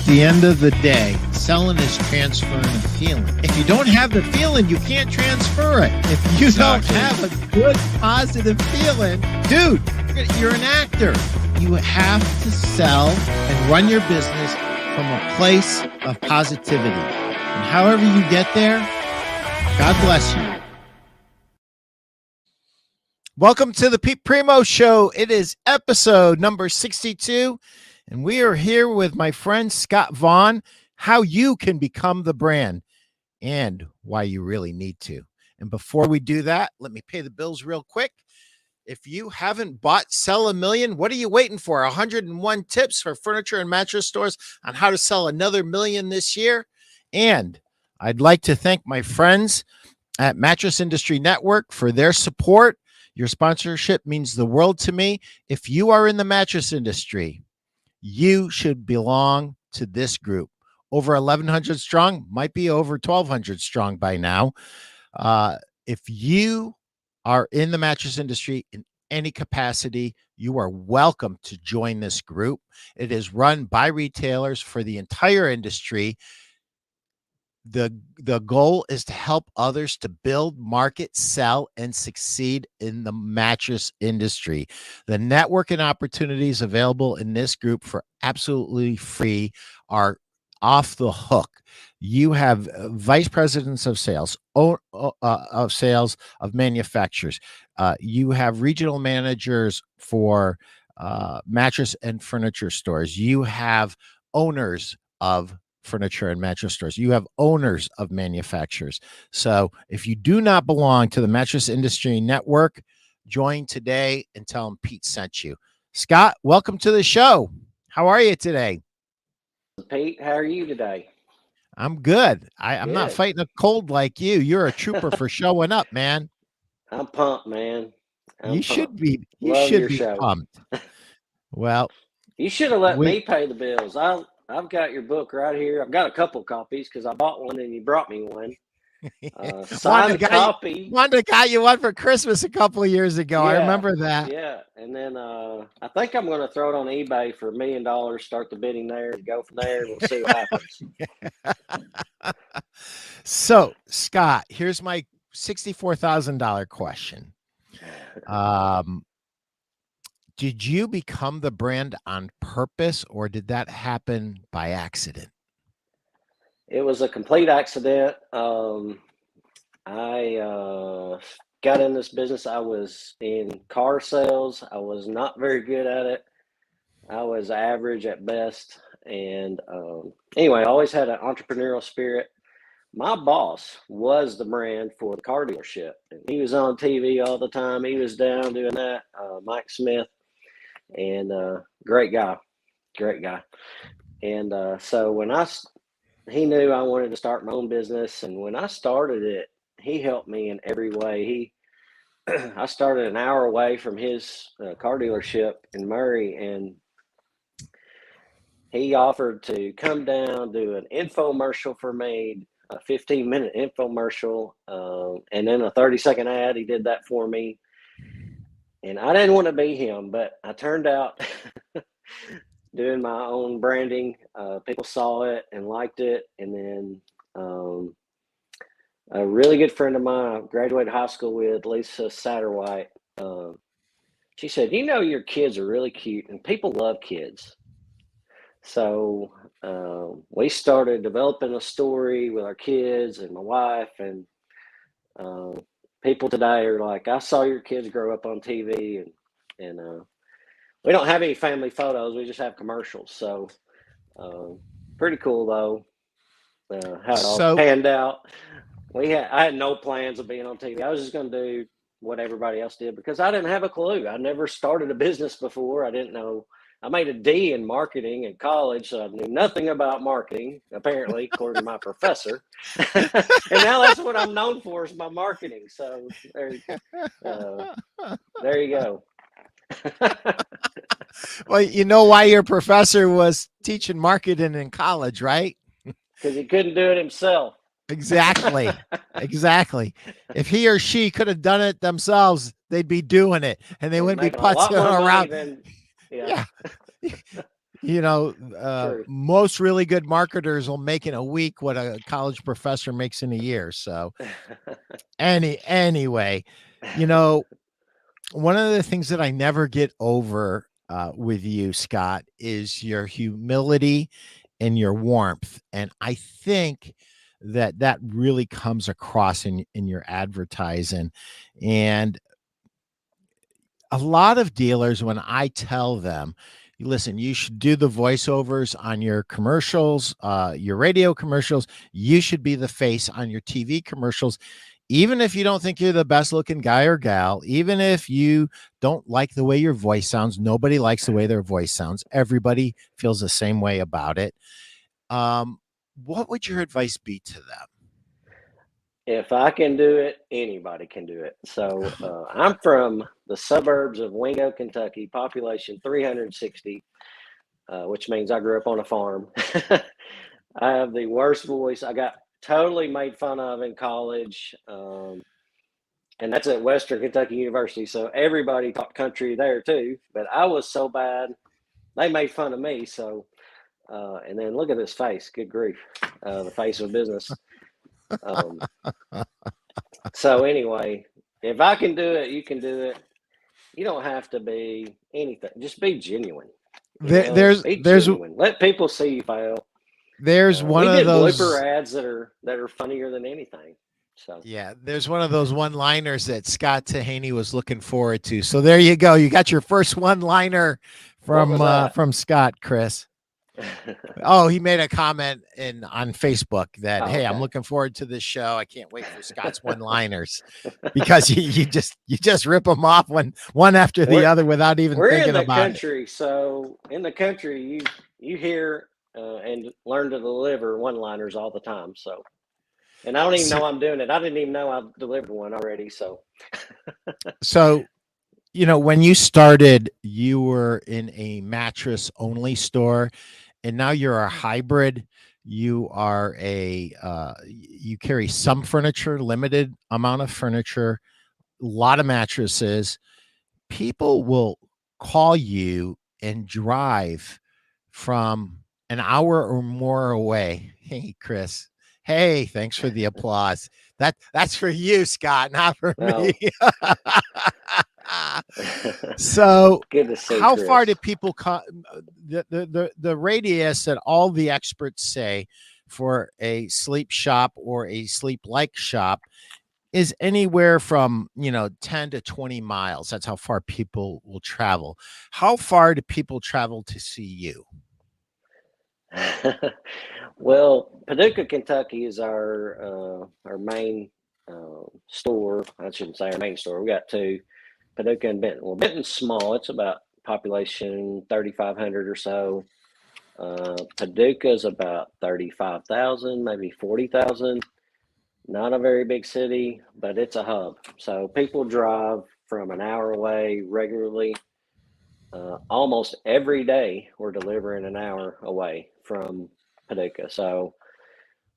the end of the day, selling is transferring a feeling. If you don't have the feeling, you can't transfer it. If you don't have a good, positive feeling, dude, you're an actor. You have to sell and run your business from a place of positivity. And however you get there, God bless you. Welcome to the Pete Primeau Show. It is episode number 62. And we are here with my friend Scott Vaughn, how you can become the brand and why you really need to. And before we do that, let me pay the bills real quick. If you haven't bought Sell a Million, what are you waiting for? 101 tips for furniture and mattress stores on how to sell another million this year. And I'd like to thank my friends at Mattress Industry Network for their support. Your sponsorship means the world to me. If you are in the mattress industry, you should belong to this group. Over 1,100 strong, might be over 1,200 strong by now. If you are in the mattress industry in any capacity, you are welcome to join this group. It is run by retailers for the entire industry. The goal is to help others to build, market, sell, and succeed in the mattress industry. The network and opportunities available in this group for absolutely free are off the hook. You have vice presidents of sales, of manufacturers. You have regional managers for mattress and furniture stores. You have owners of furniture and mattress stores. You have owners of manufacturers. So if you do not belong to the Mattress Industry Network, join today and tell them Pete sent you. Scott, welcome to the show. How are you today? Pete, how are you today? I'm good. I'm not fighting a cold like you. You're a trooper for showing up, man. I'm pumped, man. You should be. You Love should your be show. Pumped. Well, you should have let me pay the bills. I've got your book right here. I've got a couple copies because I bought one and you brought me one. Signed copy. Wanda got you one for Christmas a couple of years ago. Yeah, I remember that. Yeah, and then I think I'm going to throw it on eBay for $1 million. Start the bidding there and go from there. We'll see what happens. So, Scott, here's my $64,000 question. Did you become the brand on purpose, or did that happen by accident? It was a complete accident. I got in this business. I was in car sales. I was not very good at it. I was average at best. And anyway, I always had an entrepreneurial spirit. My boss was the brand for the car dealership. And he was on TV all the time. He was down doing that, Mike Smith. And great guy. And so when he knew I wanted to start my own business, and when I started it, he helped me in every way. I started an hour away from his car dealership in Murray, and he offered to come down, do an infomercial for me, a 15-minute infomercial, and then a 30-second ad. He did that for me. And I didn't want to be him, but I turned out doing my own branding. People saw it and liked it. And then a really good friend of mine I graduated high school with, Lisa Satterwhite, she said, your kids are really cute and people love kids. So we started developing a story with our kids and my wife, and people today are like, I saw your kids grow up on TV, and we don't have any family photos. We just have commercials. So pretty cool though. How it all panned out. I had no plans of being on TV. I was just going to do what everybody else did because I didn't have a clue. I never started a business before. I didn't know. I made a D in marketing in college, so I knew nothing about marketing, apparently, according to my professor. And now that's what I'm known for is my marketing. So there you go. Well, you know why your professor was teaching marketing in college, right? Because he couldn't do it himself. Exactly. If he or she could have done it themselves, they'd be doing it, and they wouldn't be putzing around. Yeah. True. Most really good marketers will make in a week what a college professor makes in a year. So anyway, you know, one of the things that I never get over with you, Scott, is your humility and your warmth. And I think that really comes across in your advertising. And a lot of dealers, when I tell them, listen, you should do the voiceovers on your commercials, your radio commercials, you should be the face on your TV commercials, even if you don't think you're the best looking guy or gal, even if you don't like the way your voice sounds. Nobody likes the way their voice sounds. Everybody feels the same way about it. um, what would your advice be to If I can do it, anybody can do it. So I'm from the suburbs of Wingo, Kentucky, population 360, which means I grew up on a farm. I have the worst voice. I got totally made fun of in college, and that's at Western Kentucky University. So everybody talked country there too. But I was so bad, they made fun of me. So, and then look at this face. Good grief, the face of business. Um, them? so anyway, if I can do it, you can do it. You don't have to be anything. Just be genuine. there, Be there's genuine. Let people see you fail. there's one We of did blooper those. ads that are funnier than anything. So Yeah, there's one of those one-liners that Scott Tahaney was looking forward to. So there you go. You got your first one-liner what was that? from Scott, Chris. Oh, he made a comment on Facebook that, Oh, hey, I'm okay. looking forward to this show. I can't wait for Scott's one-liners because you just rip them off one after the we're other without even we're in thinking the about it. country, so in the country you hear and learn to deliver one-liners all the time. So, and I don't even So, know I'm doing it. I didn't even know I delivered one already. So, so when you started, you were in a mattress only store, and now you're a hybrid. You are you carry some furniture, limited amount of furniture, a lot of mattresses. People will call you and drive from an hour or more away. Hey, Chris. Hey, thanks for the applause. That's for you, Scott, not for me. well, So, good to see how far Chris. do people come? The radius that all the experts say for a sleep shop or a sleep like shop is anywhere from 10 to 20 miles. That's how far people will travel. How far do people travel to see you? Well, Paducah, Kentucky is our main store. I shouldn't say our main store. We got two, Paducah and Benton. Well, Benton's small. It's about population 3,500 or so. Paducah's about 35,000, maybe 40,000. Not a very big city, but it's a hub. So people drive from an hour away regularly. Almost every day, we're delivering an hour away from Paducah. So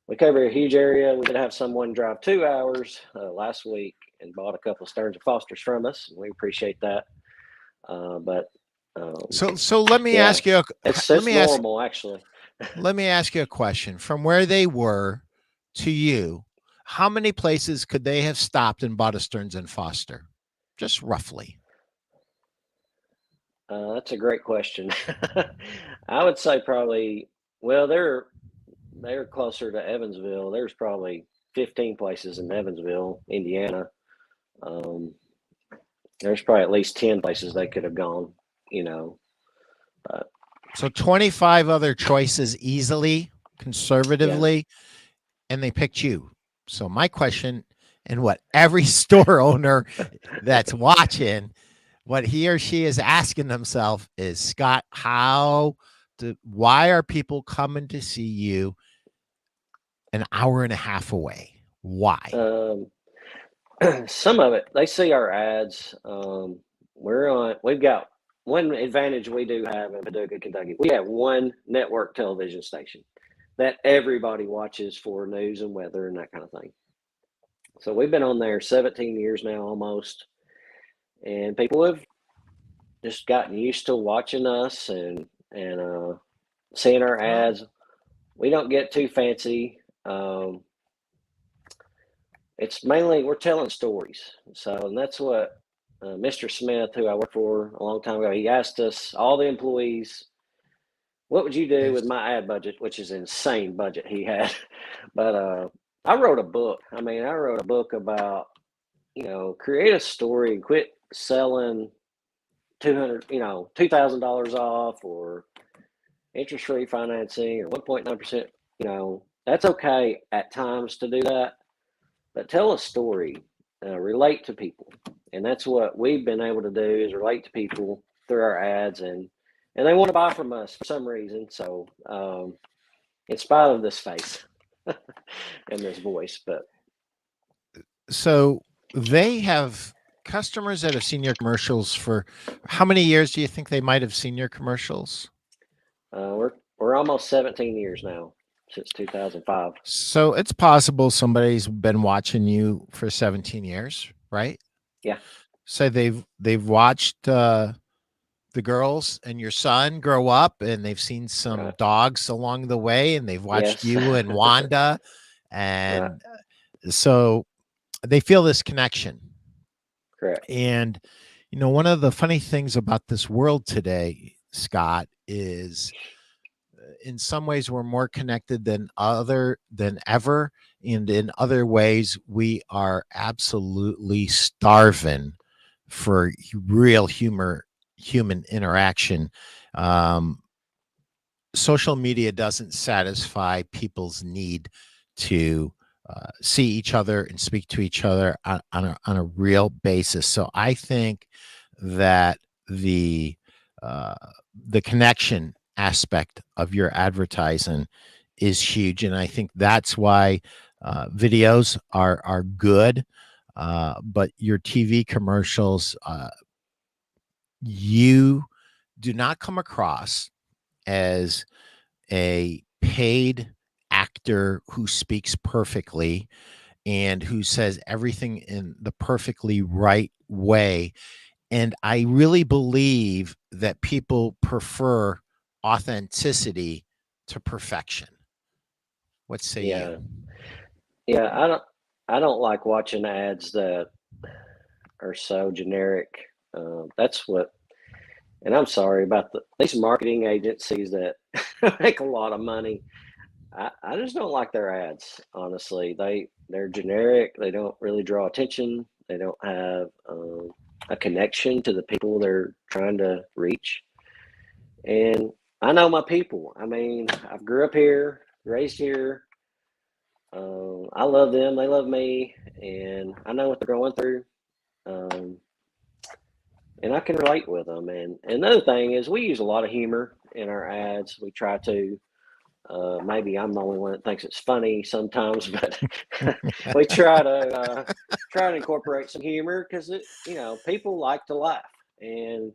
we cover a huge area. We did have someone drive 2 hours last week and bought a couple of Stearns and Fosters from us. We appreciate that. But So let me yeah, ask you. it's Let it's me ask. normal actually. Let me ask you a question. From where they were to you, how many places could they have stopped and bought a Stearns and Foster? Just roughly. That's a great question. I would say probably. Well, they're closer to Evansville. There's probably 15 places in Evansville, Indiana. Um, there's probably at least 10 places they could have gone. You know, but So 25 other choices easily, yeah. conservatively, and they picked you. So my question, and what every store owner that's watching, what he or she is asking themselves is, Scott, why are people coming to see you an hour and a half away? Why? Um, some of it, they see our ads. We've got one advantage we do have in Paducah, Kentucky. We have one network television station that everybody watches for news and weather and that kind of thing. So we've been on there 17 years now almost, and people have just gotten used to watching us, and and seeing our ads. We don't get too fancy. It's mainly we're telling stories. So, and that's what Mr. Smith, who I worked for a long time ago, he asked us, all the employees, what would you do with my ad budget, which is an insane budget he had. But I wrote a book. I mean, I wrote a book about, create a story and quit selling $2,000 off or interest-free financing or 1.9%. That's okay at times to do that, but tell a story, relate to people. And that's what we've been able to do, is relate to people through our ads, and they want to buy from us for some reason. So in spite of this face and this voice, but so they have customers that have seen your commercials for how many years do you think they might have seen your commercials? We're almost 17 years now, since 2005. So it's possible somebody's been watching you for 17 years, right? Yeah. So they've watched the girls and your son grow up, and they've seen some dogs along the way, and they've watched you and Wanda, and so they feel this connection. Correct. And one of the funny things about this world today, Scott, is in some ways we're more connected than ever, and in other ways we are absolutely starving for real human interaction. Social media doesn't satisfy people's need to see each other and speak to each other on a real basis. So I think that the connection aspect of your advertising is huge, and I think that's why videos are good, but your TV commercials, you do not come across as a paid actor who speaks perfectly and who says everything in the perfectly right way. And I really believe that people prefer authenticity to perfection. What say you? Yeah, I don't like watching ads that are so generic. That's what, and I'm sorry about these marketing agencies that make a lot of money. I just don't like their ads, honestly. They're generic. They don't really draw attention. They don't have a connection to the people they're trying to reach. And I know my people. I mean, I grew up here, raised here. I love them. They love me, and I know what they're going through. And I can relate with them. And another thing is, we use a lot of humor in our ads. We try to. Maybe I'm the only one that thinks it's funny sometimes, but we try to incorporate some humor, because people like to laugh, and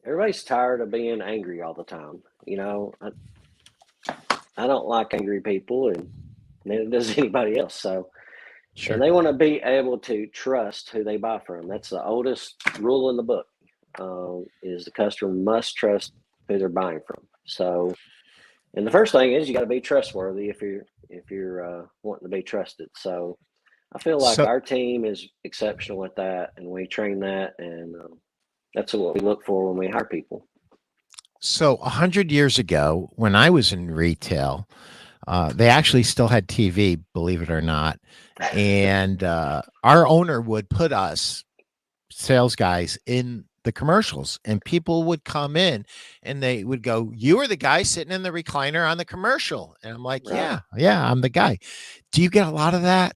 everybody's tired of being angry all the time. I don't like angry people, and neither does anybody else. So, Sure. And they want to be able to trust who they buy from. That's the oldest rule in the book. Is the customer must trust who they're buying from. So. And the first thing is, you got to be trustworthy if you're wanting to be trusted. So I feel like our team is exceptional at that, and we train that, and that's what we look for when we hire people. So 100 years ago, when I was in retail, they actually still had TV, believe it or not, and our owner would put us sales guys in the commercials, and people would come in and they would go, "You are the guy sitting in the recliner on the commercial." And I'm like, Right. yeah, I'm the guy. Do you get a lot of that?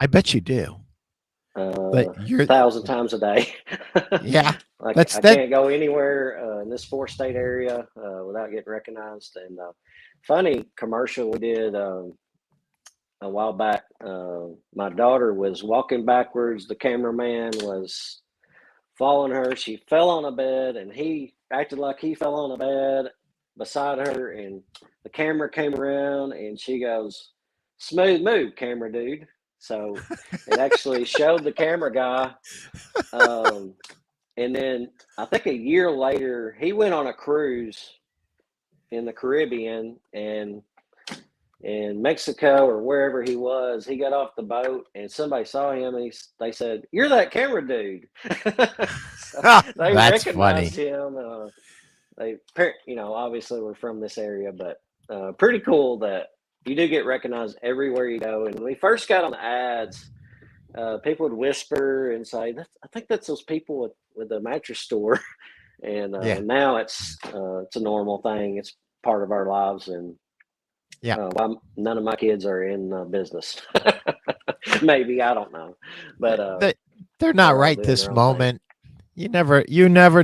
I bet you do. But you're 1,000 times a day. Yeah. Like, I can't go anywhere in this 4-state area without getting recognized. And funny commercial we did a while back. My daughter was walking backwards. The cameraman was following her. She fell on a bed, and he acted like he fell on a bed beside her, and the camera came around, and she goes, "Smooth move, camera dude." So it actually showed the camera guy And then I think a year later, he went on a cruise in the Caribbean, and in Mexico or wherever he was, he got off the boat and somebody saw him, and they said, "You're that camera dude." So they That's recognized funny. him. They, obviously we're from this area, but pretty cool that you do get recognized everywhere you go. And when we first got on the ads, people would whisper and say, "I think that's those people with the mattress store." And Yeah. now it's a normal thing. It's part of our lives, and Yeah. none of my kids are in business. Maybe, I don't know, but They're not they're all right doing this their own thing. moment. You never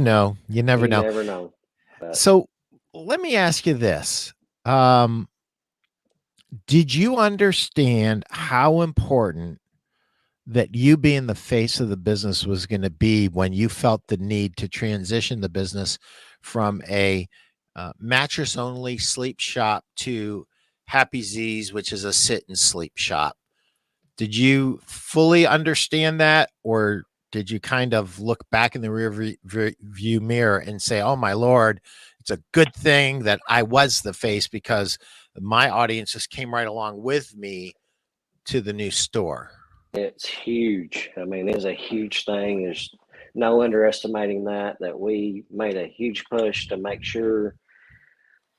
know. You never You know. never know. But So let me ask you this. Did you understand how important that you being the face of the business was going to be when you felt the need to transition the business from a mattress only sleep shop to Happy Z's, which is a sit and sleep shop? Did you fully understand that, or did you kind of look back in the view mirror and say, "Oh my Lord, it's a good thing that I was the face because my audience just came right along with me to the new store"? it's huge. I mean, it's a huge thing. There's no underestimating that we made a huge push to make sure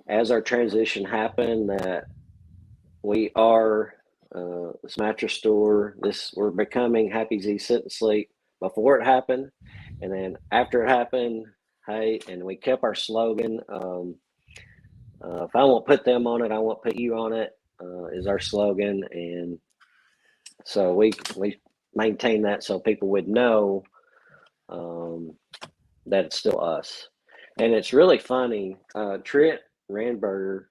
as our transition happened that we are this mattress store. We're becoming Happy Z Sit and Sleep before it happened, and then after it happened, hey, and we kept our slogan. If I won't put them on it, I won't put you on it. Is our slogan, and so we maintain that so people would know that it's still us. And it's really funny. Trent Randberger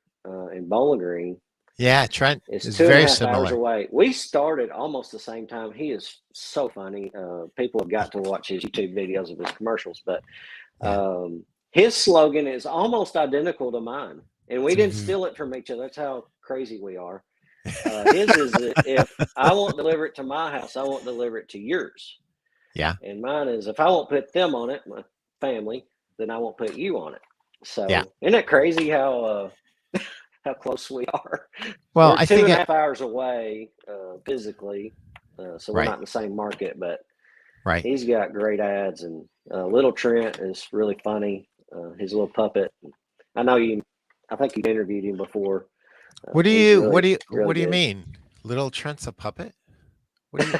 in Bowling Green Yeah, Trent is is two and a very half hours similar. away. We started almost the same time. He is so funny. People have got to watch his YouTube videos of his commercials, but Yeah. his slogan is almost identical to mine. And we didn't Mhm. steal it from each other. That's how crazy we are. His is, if I won't deliver it to my house, I won't deliver it to yours. Yeah. And mine is, if I won't put them on it, my family, then I won't put you on it. Yeah. So isn't it crazy how close we are? Well, We're I two think and a it half hours away physically, so we're right. not in the same market. But Right. he's got great ads, and little Trent is really funny. His little puppet. I know you. I think you've interviewed him before. He's What really do you good. mean? Little Trent's a puppet? What do you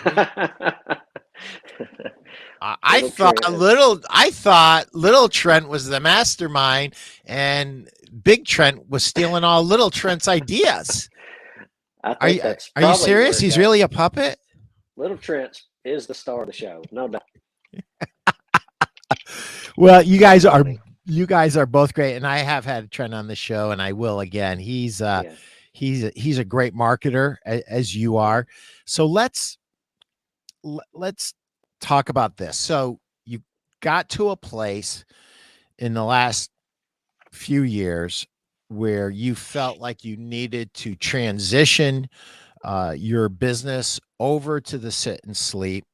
Little Trent is. I thought little Trent was the mastermind and big Trent was stealing all little Trent's ideas. I Are think you that's are you probably where serious? it He's got. really a puppet? Little Trent is the star of the show, no doubt. Well, So funny. you guys are both great, and I have had Trent on the show, and I will again. Yeah. He's a great marketer as you are. So let's talk about this. So you got to a place in the last few years where you felt like you needed to transition your business over to the sit and sleep,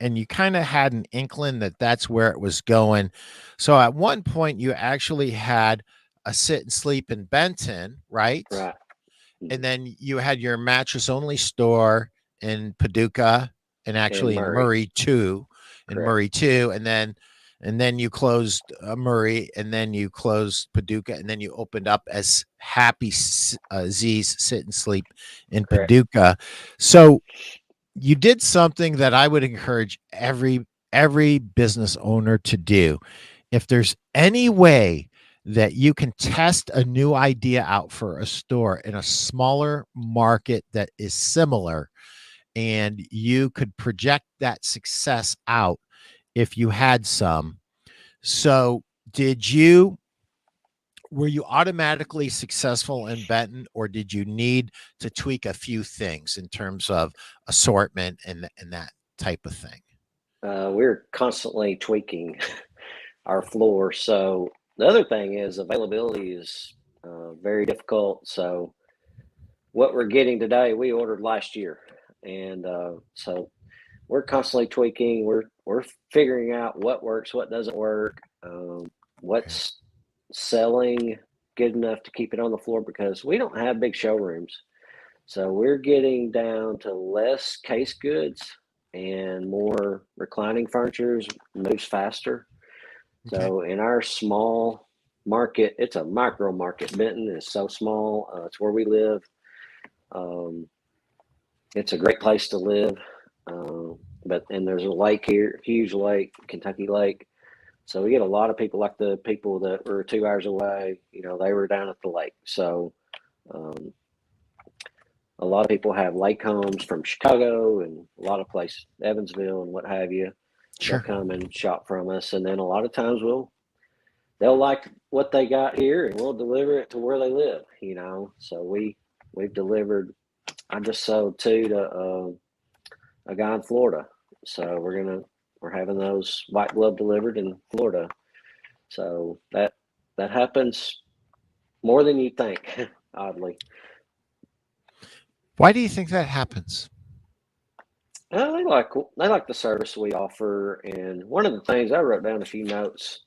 and you kind of had an inkling that that's where it was going. So at one point you actually had a sit and sleep in Benton, right? Right. And then you had your mattress only store in Paducah and And actually in Murray. Murray too, Correct. and then you closed Murray, and then you closed Paducah, and then you opened up as Happy Z's Sit and Sleep in Correct. Paducah. So you did something that I would encourage every business owner to do. If there's any way that you can test a new idea out for a store in a smaller market that is similar, and you could project that success out if you had some. So, did you were you automatically successful in Benton, or did you need to tweak a few things in terms of assortment and that type of thing? We're constantly tweaking our floor. So the other thing is availability is very difficult. So what we're getting today, we ordered last year, and so we're constantly tweaking. We're figuring out what works, what doesn't work, what's selling good enough to keep it on the floor, because we don't have big showrooms. So we're getting down to less case goods and more reclining furniture, moves faster. Okay. So in our small market, it's a micro market. Benton is so small. It's where we live. It's a great place to live. And there's a lake here, huge lake, Kentucky Lake. So we get a lot of people, like the people that were 2 hours away, they were down at the lake. So a lot of people have lake homes from Chicago and a lot of places, Evansville and what have you. Sure. They'll come and shop from us. And then a lot of times they'll like what they got here, and we'll deliver it to where they live, So we've delivered. I just sold two to a guy in Florida. So we're having those white glove delivered in Florida. So that happens more than you think, oddly. Why do you think that happens? They like the service we offer, and one of the things I wrote down a few notes.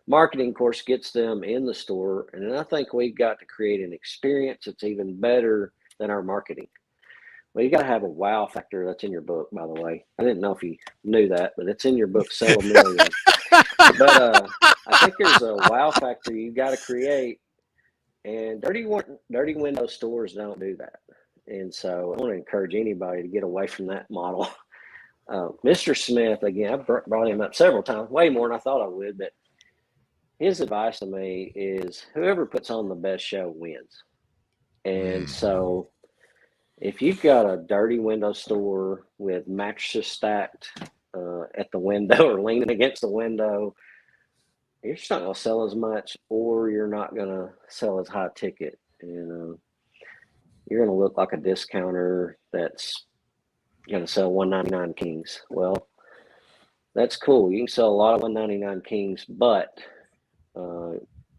Marketing, of course, gets them in the store, and then I think we've got to create an experience that's even better than our marketing. Well, you got to have a wow factor. That's in your book, by the way. I didn't know if you knew that, but it's in your book, Sell a Million. But I think there's a wow factor you got to create, and dirty window stores don't do that. And so I want to encourage anybody to get away from that model. Mr. Smith, again, I've brought him up several times, way more than I thought I would, but his advice to me is whoever puts on the best show wins. And so if you've got a dirty window store with mattresses stacked at the window or leaning against the window, you're just not going to sell as much, or you're not going to sell as high ticket. And you're going to look like a discounter that's going to sell $199 Kings. Well, that's cool. You can sell a lot of $199 Kings, but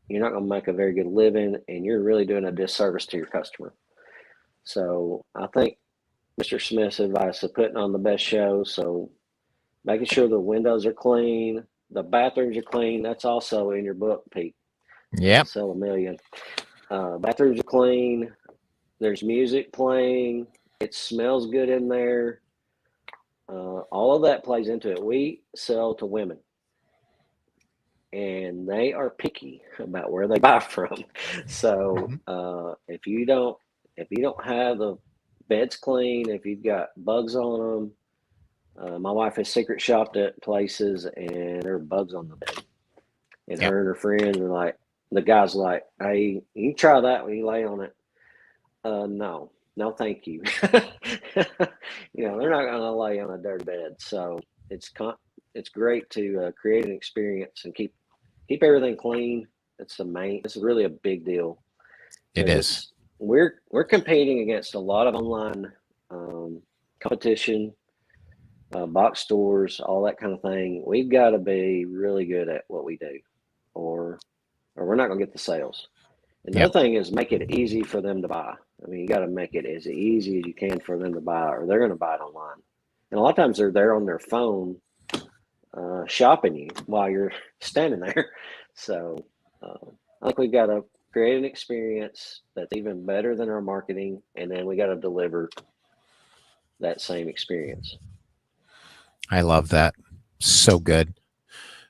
you're not going to make a very good living, and you're really doing a disservice to your customer. So I think Mr. Smith's advice of putting on the best show, so making sure the windows are clean, the bathrooms are clean. That's also in your book, Pete. Yeah. Sell a Million. Bathrooms are clean. There's music playing. It smells good in there. All of that plays into it. We sell to women, and they are picky about where they buy from. So if you don't have the beds clean, if you've got bugs on them, my wife has secret shopped at places and there are bugs on the bed, and her and her friends are like, the guy's like, "Hey, you try that when you lay on it." No, thank you. They're not going to lay on a dirty bed. So it's great to create an experience and keep everything clean. It's really a big deal. It is. We're competing against a lot of online competition, box stores, all that kind of thing. We've got to be really good at what we do, or we're not going to get the sales. And the other thing is make it easy for them to buy. I mean, you got to make it as easy as you can for them to buy, or they're going to buy it online. And a lot of times they're there on their phone shopping you while you're standing there. So I think we've got to create an experience that's even better than our marketing, and then we got to deliver that same experience. I love that. So good.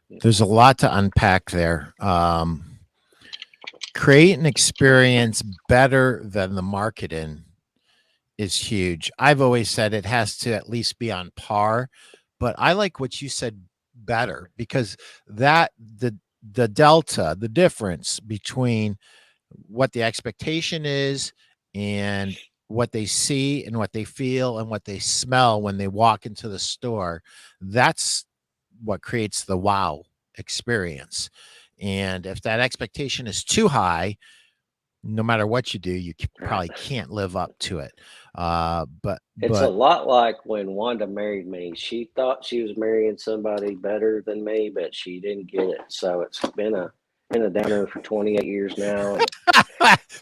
There's a lot to unpack there. Create an experience better than the marketing is huge. I've always said it has to at least be on par, but I like what you said better, because that the delta, the difference between what the expectation is and what they see and what they feel and what they smell when they walk into the store, that's what creates the wow experience. And if that expectation is too high, no matter what you do, you probably can't live up to it. But it's a lot like when Wanda married me. She thought she was marrying somebody better than me, but she didn't get it. So it's been a downer for 28 years now.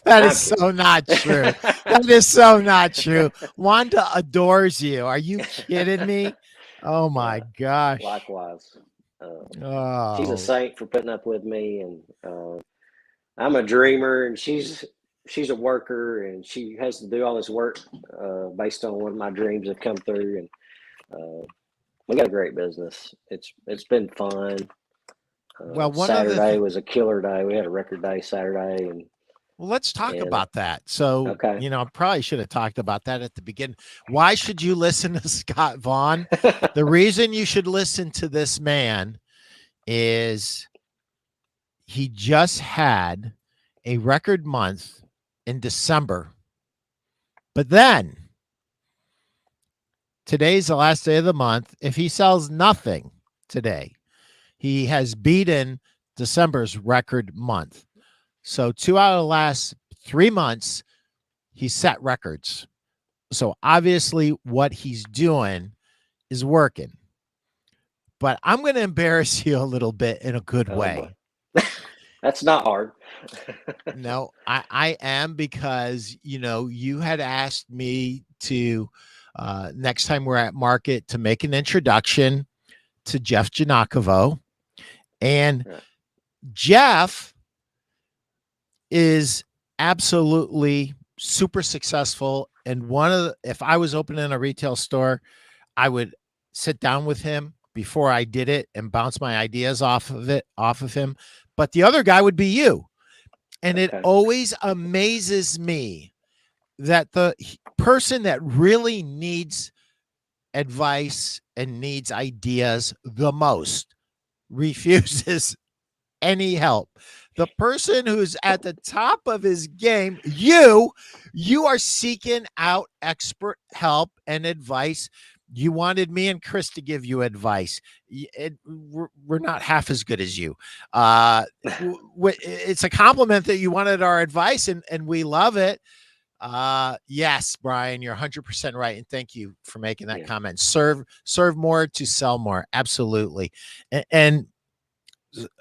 That I'm is so not true. That is so not true. Wanda adores you. Are you kidding me? Oh my gosh. Likewise. Uh, she's a Oh, saint for putting up with me, and I'm a dreamer, and she's a worker, and she has to do all this work based on what my dreams have come through, and we got a great business. It's been fun. well, one of the Saturday was a killer day. We had a record day Saturday, well, let's talk and about that. So, okay. I probably should have talked about that at the beginning. Why should you listen to Scott Vaughn? The reason you should listen to this man is he just had a record month in December. But then today's the last day of the month. If he sells nothing today, he has beaten December's record month. So 2 out of the last 3 months, he set records. So obviously what he's doing is working. But I'm going to embarrass you a little bit in a good way. That's not hard. No, I am, because, you had asked me to, next time we're at market, to make an introduction to Jeff Janakovo. And Yeah. Jeff is absolutely super successsul. And if I was opening a retail store, I would sit down with him before I did it and bounce my ideas off of him. But the other guy would be you. And it always amazes me that the person that really needs advice and needs ideas the most refuses any help. The person who's at the top of his game, you are seeking out expert help and advice. You wanted me and Chris to give you advice. We're not half as good as you. It's a compliment that you wanted our advice, and we love it. Yes, Brian, you're 100% right. And thank you for making that comment. Serve more to sell more. Absolutely. And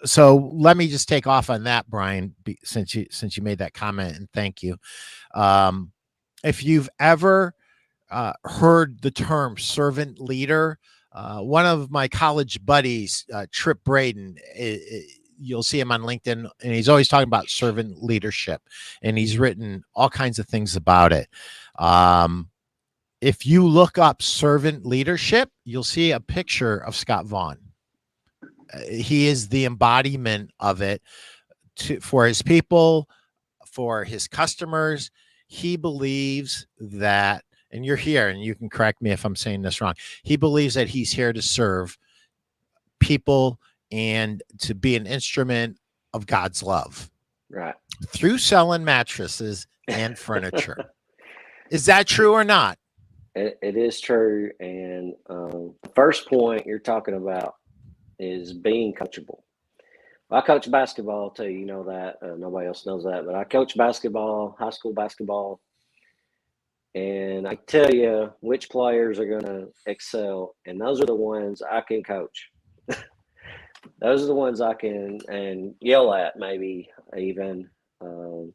so let me just take off on that, Brian, since you made that comment, and thank you. If you've ever heard the term servant leader, one of my college buddies, Trip Braden, you'll see him on LinkedIn, and he's always talking about servant leadership, and he's written all kinds of things about it. If you look up servant leadership, you'll see a picture of Scott Vaughn. He is the embodiment of it for his people, for his customers. He believes that, and you're here, and you can correct me if I'm saying this wrong. He believes that he's here to serve people and to be an instrument of God's love, right, through selling mattresses and furniture. Is that true or not? It is true. And the first point you're talking about is being coachable. I coach basketball too. You know that. Nobody else knows that, but I coach basketball, high school basketball. And I tell you which players are going to excel, and those are the ones I can coach. Those are the ones I can and yell at, maybe even. The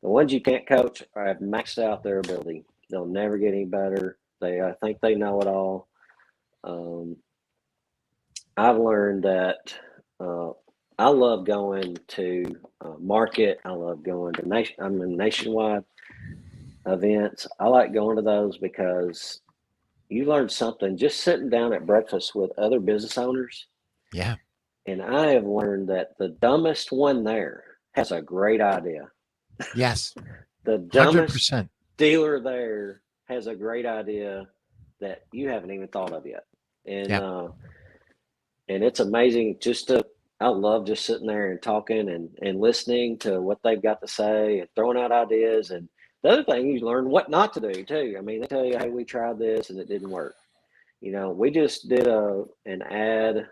ones you can't coach have maxed out their ability. They'll never get any better. I think they know it all. I've learned that I love going to market. I love going to I'm in nationwide events. I like going to those because you learn something just sitting down at breakfast with other business owners. Yeah. And I have learned that the dumbest one there has a great idea. Yes. The dumbest 100%. dealer there has a great idea that you haven't even thought of yet. And and it's amazing I love just sitting there and talking and listening to what they've got to say and throwing out ideas. And the other thing, you learn what not to do too. I mean, they tell you, hey, we tried this and it didn't work. We just did an ad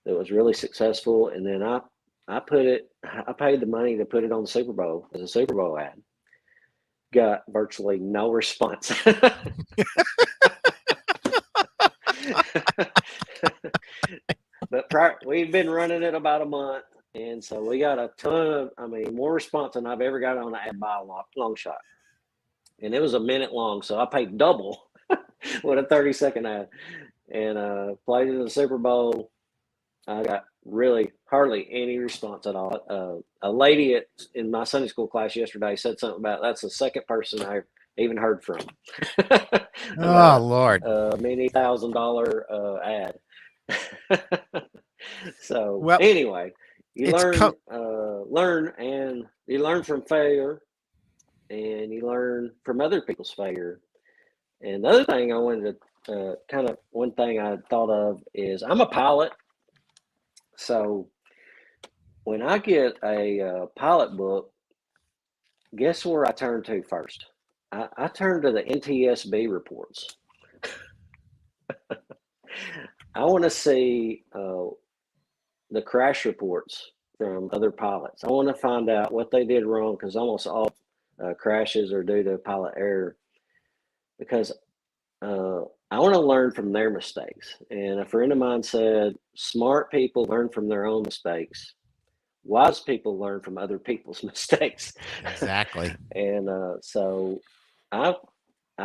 that was really successful, and then I paid the money to put it on the Super Bowl as a Super Bowl ad. Got virtually no response. But we've been running it about a month, And so we got a ton of, more response than I've ever got on an ad buy long shot. And it was a minute long, so I paid double with a 30-second ad. And played in the Super Bowl. I got really hardly any response at all. A lady in my Sunday school class yesterday said something about that's the second person I even heard from. Oh, Lord. Many $1,000 ad. So Well, anyway, you it's learn from failure, and you learn from other people's failure. And the other thing I wanted to one thing I thought of is I'm a pilot. So when I get a pilot book, guess where I turn to first? I turn to the NTSB reports. I want to see the crash reports from other pilots. I want to find out what they did wrong, because almost all crashes are due to pilot error. Because I want to learn from their mistakes. And a friend of mine said, smart people learn from their own mistakes. Wise people learn from other people's mistakes. Exactly. And so I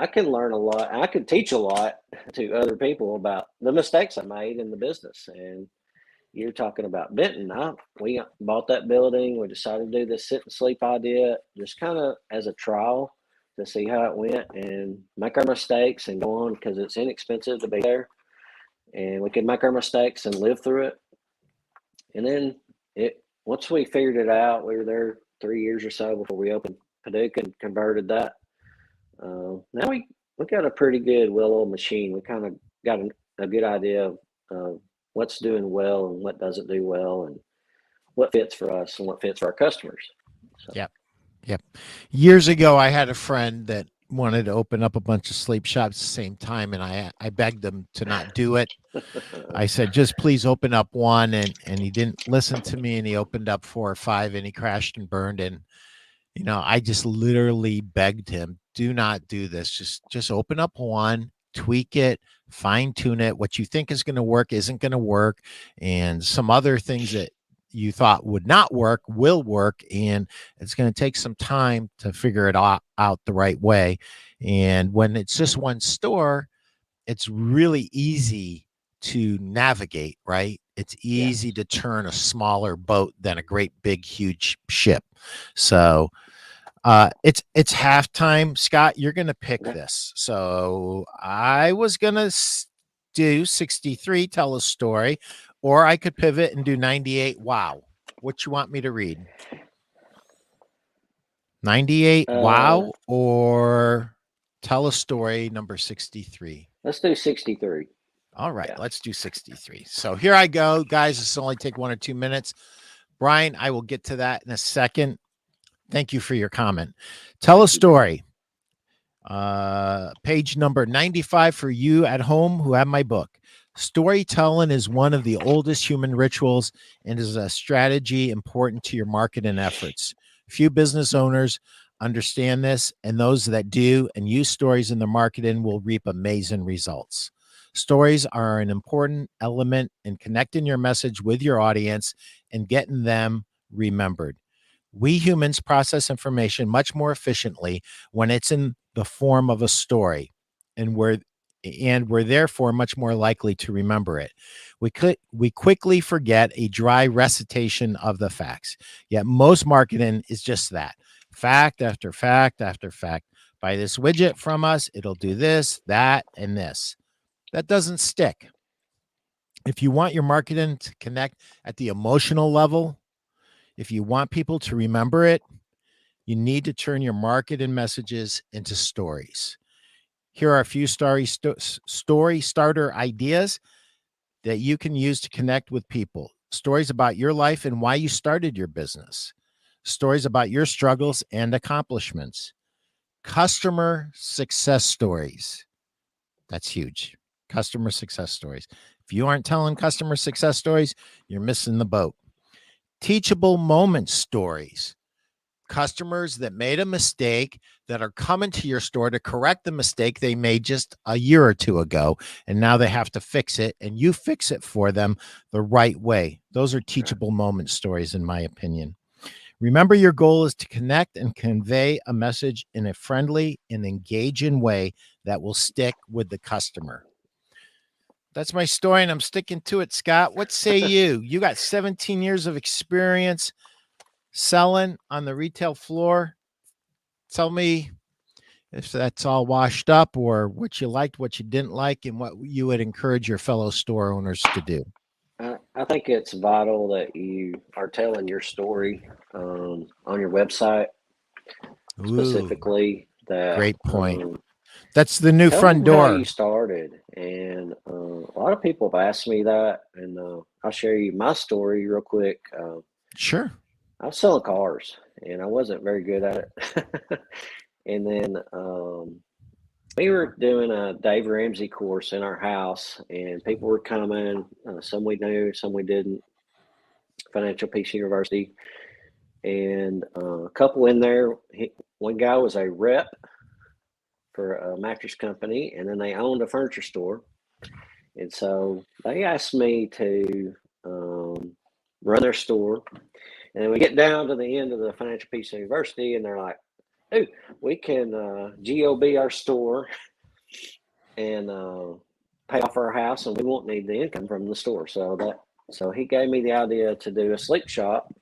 can learn a lot. I can teach a lot to other people about the mistakes I made in the business. And you're talking about Benton. We bought that building. We decided to do this sit and sleep idea just kind of as a trial to see how it went and make our mistakes and go on, because it's inexpensive to be there. And we could make our mistakes and live through it. And then once we figured it out, we were there 3 years or so before we opened Paducah and converted that. Now we got a pretty good well-oiled machine. We kind of got a good idea of what's doing well and what doesn't do well, and what fits for us and what fits for our customers. So. Yep. Years ago, I had a friend that wanted to open up a bunch of sleep shops at the same time, and I begged him to not do it. I said, just please open up one, and he didn't listen to me, and he opened up 4 or 5, and he crashed and burned. And I just literally begged him, do not do this. Just open up one, tweak it, fine tune it. What you think is going to work isn't going to work, and some other things that you thought would not work will work, and it's going to take some time to figure it out the right way. And when it's just one store, it's really easy to navigate, right? It's easy to turn a smaller boat than a great big huge ship. So it's halftime. Scott, you're going to pick this. So I was going to do 63, tell a story, or I could pivot and do 98. Wow. What you want me to read? 98. Wow. Or tell a story number 63. Let's do 63. All right. Let's do 63. So here I go, guys. This will only take 1 or 2 minutes. Brian, I will get to that in a second. Thank you for your comment. Tell a story. Page number 95 for you at home who have my book. Storytelling is one of the oldest human rituals and is a strategy important to your market and efforts. Few business owners understand this, and those that do and use stories in their marketing will reap amazing results. Stories are an important element in connecting your message with your audience and getting them remembered. We humans process information much more efficiently when it's in the form of a story, and we're therefore much more likely to remember it. We quickly forget a dry recitation of the facts. Yet most marketing is just that. Fact after fact after fact. Buy this widget from us, it'll do this, that, and this. That doesn't stick. If you want your marketing to connect at the emotional level, if you want people to remember it, you need to turn your marketing messages into stories. Here are a few story starter ideas that you can use to connect with people. Stories about your life and why you started your business. Stories about your struggles and accomplishments. Customer success stories. That's huge. Customer success stories. If you aren't telling customer success stories, you're missing the boat. Teachable moment stories. customers that made a mistake that are coming to your store to correct the mistake they made just a year or two ago. And now they have to fix it, and you fix it for them the right way. Those are teachable moment stories, in my opinion. Remember, your goal is to connect and convey a message in a friendly and engaging way that will stick with the customer. That's my story, and I'm sticking to it, Scott. What say you? You got 17 years of experience selling on the retail floor. Tell me if that's all washed up, or what you liked, what you didn't like, and what you would encourage your fellow store owners to do. I think it's vital that you are telling your story on your website, Ooh, specifically that. great point. That's the new Tell front them how door. you started, and a lot of people have asked me that, and I'll share you my story real quick. Sure. I was selling cars, and I wasn't very good at it. And then we were doing a Dave Ramsey course in our house, and people were coming. Some we knew, some we didn't. Financial Peace University, and a couple in there. One guy was a rep for a mattress company, and then they owned a furniture store. And so they asked me to run their store. And then we get down to the end of the Financial Peace University, and they're like, "Ooh, we can GOB our store and pay off our house, and we won't need the income from the store." So he gave me the idea to do a sleep shop.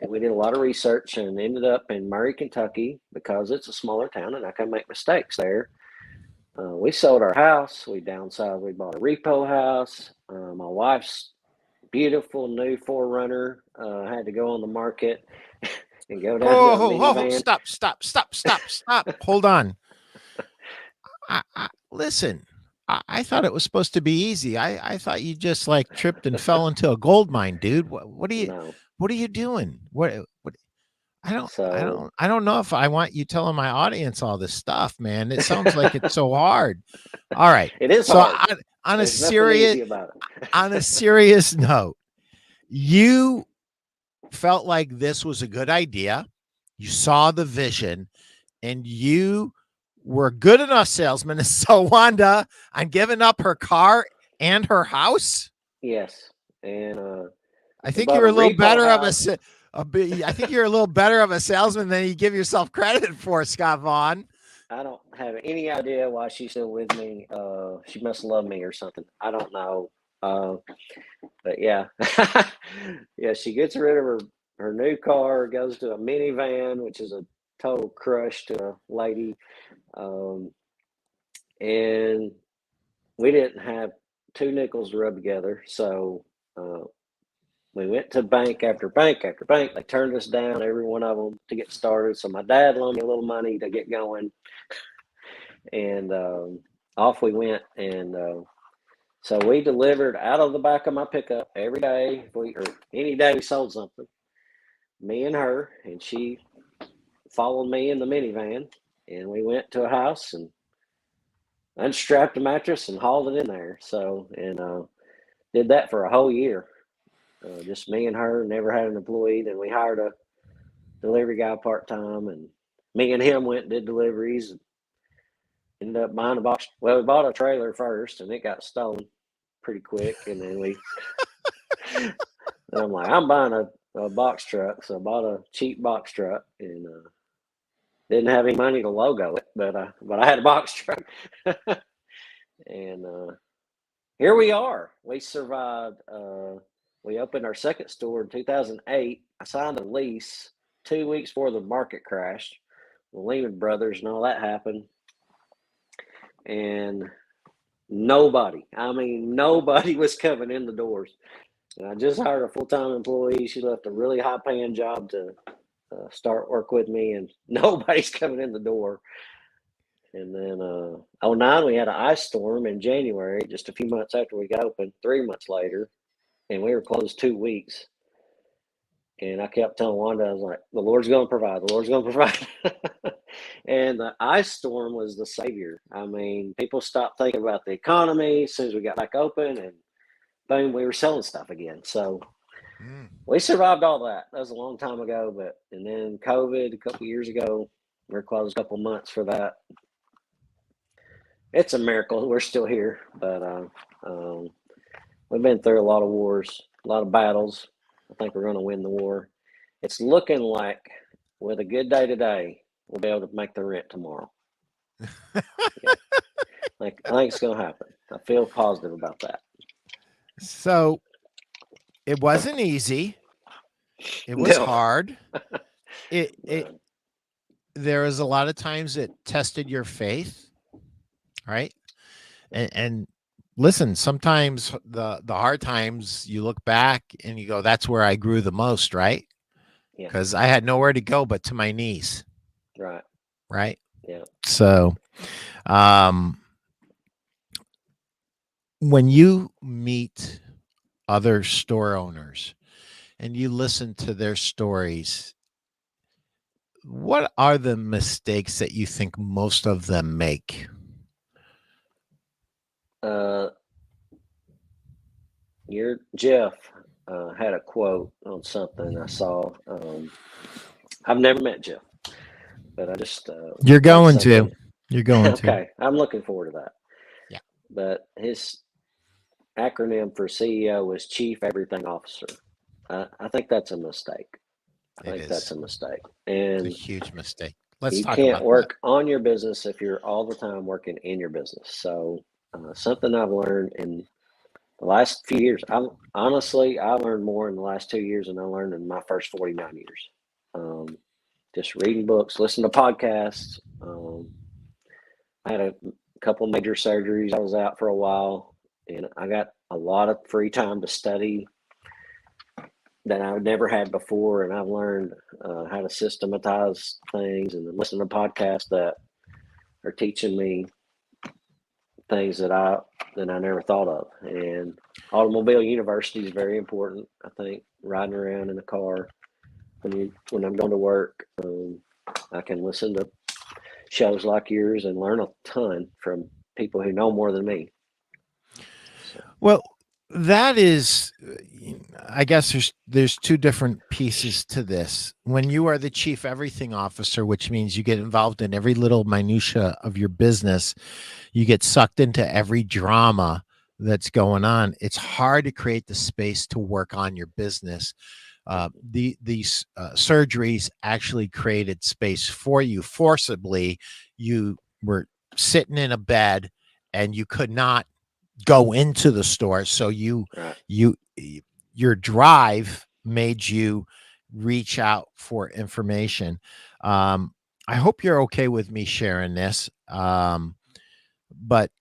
And we did a lot of research and ended up in Murray, Kentucky, because it's a smaller town and I can make mistakes there. We sold our house. We downsized. We bought a repo house. My wife's beautiful new 4Runner had to go on the market and go down to a minivan. Stop. Hold on. Listen, I thought it was supposed to be easy. I thought you just like tripped and fell into a gold mine, dude. What are you? No. What are you doing? What? I don't know if I want you telling my audience all this stuff, man. It sounds like it's so hard. All right. It is so hard. On There's nothing easy about it. On a serious note, you felt like this was a good idea. You saw the vision, and you were a good enough salesman to sell Wanda on giving up her car and her house. Yes. And I think you're a little better of I think you're a little better of a salesman than you give yourself credit for, Scott Vaughn. I don't have any idea why she's still with me. She must love me or something. I don't know. But yeah, yeah, she gets rid of her new car, goes to a minivan, which is a total crush to a lady. And we didn't have two nickels to rub together. So we went to bank after bank after bank. They turned us down, every one of them, to get started. So my dad loaned me a little money to get going. And off we went. And so we delivered out of the back of my pickup every day, or any day we sold something, me and her, and she followed me in the minivan. And we went to a house and unstrapped a mattress and hauled it in there. So, and did that for a whole year. Just me and her, never had an employee. Then we hired a delivery guy part-time, and me and him went and did deliveries. And ended up buying a box. Well, we bought a trailer first, and it got stolen pretty quick. And then and I'm like, I'm buying a box truck. So I bought a cheap box truck, and didn't have any money to logo it, but I had a box truck. And here we are. We survived. We opened our second store in 2008. I signed a lease 2 weeks before the market crashed. The Lehman Brothers and all that happened. And nobody was coming in the doors. And I just hired a full-time employee. She left a really high-paying job to start work with me, and nobody's coming in the door. And then 2009, we had an ice storm in January, just a few months after we got open, 3 months later. And we were closed 2 weeks. And I kept telling Wanda, I was like, the Lord's going to provide. The Lord's going to provide. And the ice storm was the savior. I mean, people stopped thinking about the economy as soon as we got back open, and boom, we were selling stuff again. So We survived all that. That was a long time ago, and then COVID a couple years ago, we were closed a couple months for that. It's a miracle we're still here, but we've been through a lot of wars, a lot of battles. I think we're going to win the war. It's looking like, with a good day today, we'll be able to make the rent tomorrow. Yeah. I think it's going to happen. I feel positive about that. So it wasn't easy. It was hard. There was a lot of times it tested your faith, right? And listen, sometimes the hard times you look back and you go, that's where I grew the most, right? Yeah. Because I had nowhere to go but to my knees. Right. Right. Yeah. So when you meet other store owners and you listen to their stories, what are the mistakes that you think most of them make? Your Jeff had a quote on something I saw. I've never met Jeff, but I just you're going to. Okay, I'm looking forward to that. Yeah. But his acronym for CEO was Chief Everything Officer. I think that's a mistake. I think that's a mistake, and it's a huge mistake. Let's you talk can't about work on your business if you're all the time working in your business. So something I've learned in the last few years, I learned more in the last 2 years than I learned in my first 49 years. Just reading books, listening to podcasts. I had a couple major surgeries. I was out for a while, and I got a lot of free time to study that I've never had before. And I've learned how to systematize things and listen to podcasts that are teaching me things that I never thought of. And automobile university is very important. I think riding around in a car when I'm going to work, I can listen to shows like yours and learn a ton from people who know more than me. So. Well, that is, I guess there's two different pieces to this. When you are the chief everything officer, which means you get involved in every little minutia of your business, you get sucked into every drama that's going on. It's hard to create the space to work on your business. These surgeries actually created space for you forcibly. You were sitting in a bed and you could not go into the store. So your drive made you reach out for information. I hope you're okay with me sharing this. But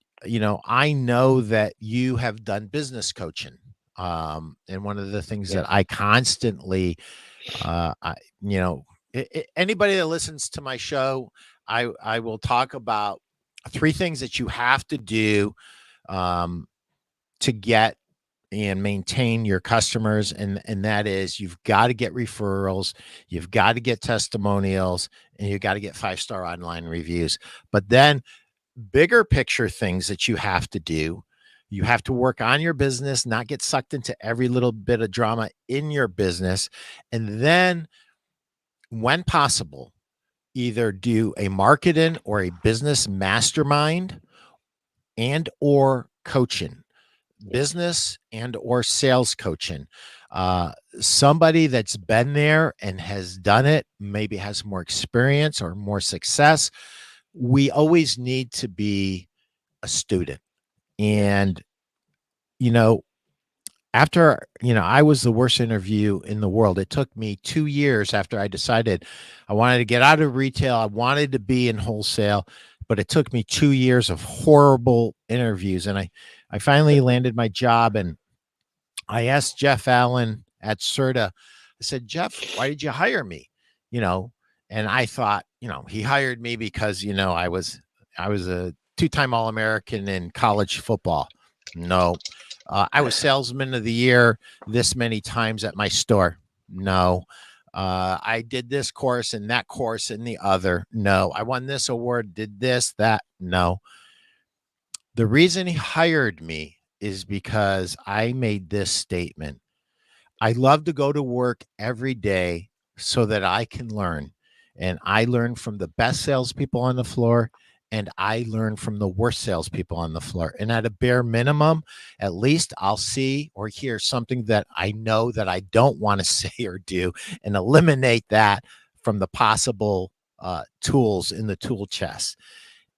I know that you have done business coaching. And one of the things that I constantly, anybody that listens to my show, I will talk about 3 things that you have to do to get and maintain your customers. And that is, you've got to get referrals, you've got to get testimonials, and you've got to get 5-star online reviews. But then bigger picture things that you have to do, you have to work on your business, not get sucked into every little bit of drama in your business. And then when possible, either do a marketing or a business mastermind and or coaching, business and or sales coaching. Somebody that's been there and has done it, maybe has more experience or more success. We always need to be a student. And after I was the worst interview in the world. It took me 2 years after I decided I wanted to get out of retail. I wanted to be in wholesale, but it took me 2 years of horrible interviews. And I finally landed my job, and I asked Jeff Allen at Serta. I said, Jeff, why did you hire me? And I thought, he hired me because, I was a 2-time All-American in college football. No. I was salesman of the year this many times at my store. No. I did this course and that course and the other. No. I won this award, did this, that. No. The reason he hired me is because I made this statement. I love to go to work every day so that I can learn. And I learn from the best salespeople on the floor, and I learn from the worst salespeople on the floor. And at a bare minimum, at least I'll see or hear something that I know that I don't want to say or do, and eliminate that from the possible tools in the tool chest.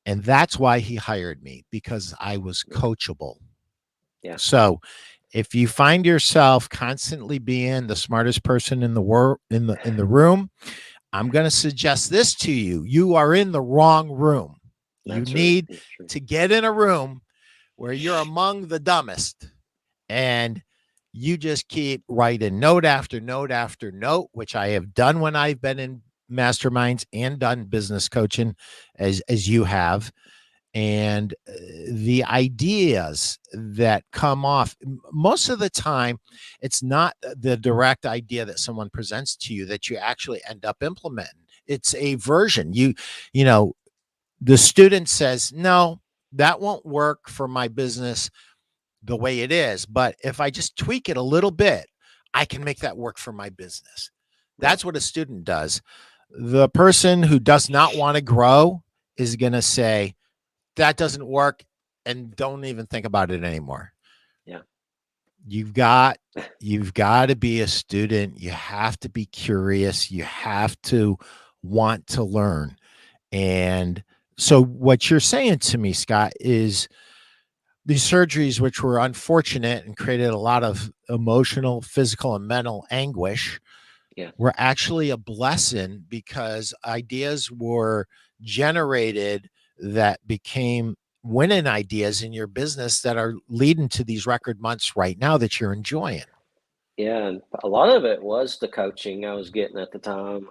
And that's why he hired me, because I was coachable. Yeah. So if you find yourself constantly being the smartest person in the world, in the room, I'm going to suggest this to you. You are in the wrong room. You That's right. need That's true. to get in a room where you're among the dumbest, and you just keep writing note after note after note, which I have done when I've been in masterminds and done business coaching as you have. And the ideas that come off, most of the time, it's not the direct idea that someone presents to you that you actually end up implementing. It's a version. You know, the student says, no, that won't work for my business the way it is. But if I just tweak it a little bit, I can make that work for my business. That's what a student does. The person who does not want to grow is going to say, that doesn't work, and don't even think about it anymore. Yeah. You've got to be a student. You have to be curious. You have to want to learn. And so what you're saying to me, Scott, is these surgeries, which were unfortunate and created a lot of emotional, physical, and mental anguish, Yeah. were actually a blessing, because ideas were generated that became winning ideas in your business that are leading to these record months right now that you're enjoying. Yeah, and a lot of it was the coaching I was getting at the time.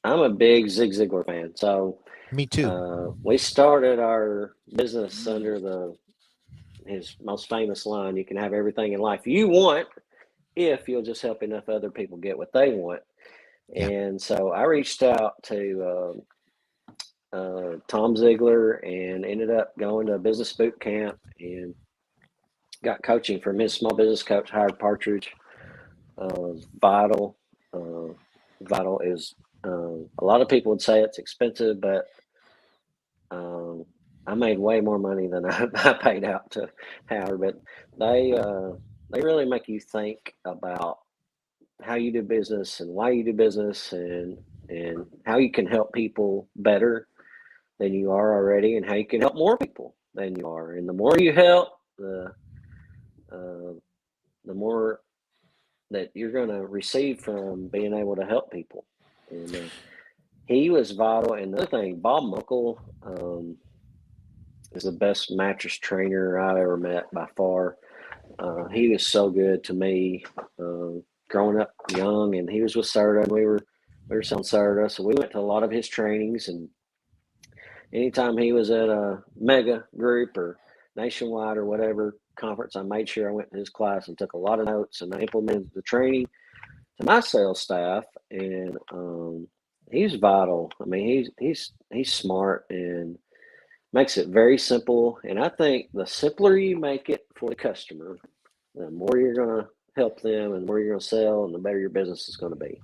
I'm a big Zig Ziglar fan, so Me too. we started our business under his most famous line: "You can have everything in life you want if you'll just help enough other people get what they want." Yeah. And so I reached out to Tom Ziegler and ended up going to a business boot camp and got coaching from his small business coach, Howard Partridge. Vital. Uh, Vital is, a lot of people would say it's expensive, but I made way more money than I paid out to Howard. But they really make you think about how you do business and why you do business, and how you can help people better than you are already, and how you can help more people than you are. And the more you help, uh, the more that you're going to receive from being able to help people. And he was vital. And the other thing, Bob Muckle is the best mattress trainer I've ever met by far. He was so good to me growing up young, and he was with Serta, and we were selling Serta, so we went to a lot of his trainings. And anytime he was at a mega group or nationwide or whatever conference, I made sure I went to his class and took a lot of notes, and I implemented the training to my sales staff. And he's vital. I mean, he's smart and makes it very simple. And I think the simpler you make it for the customer, the more you're going to help them, and the more you're going to sell, and the better your business is going to be.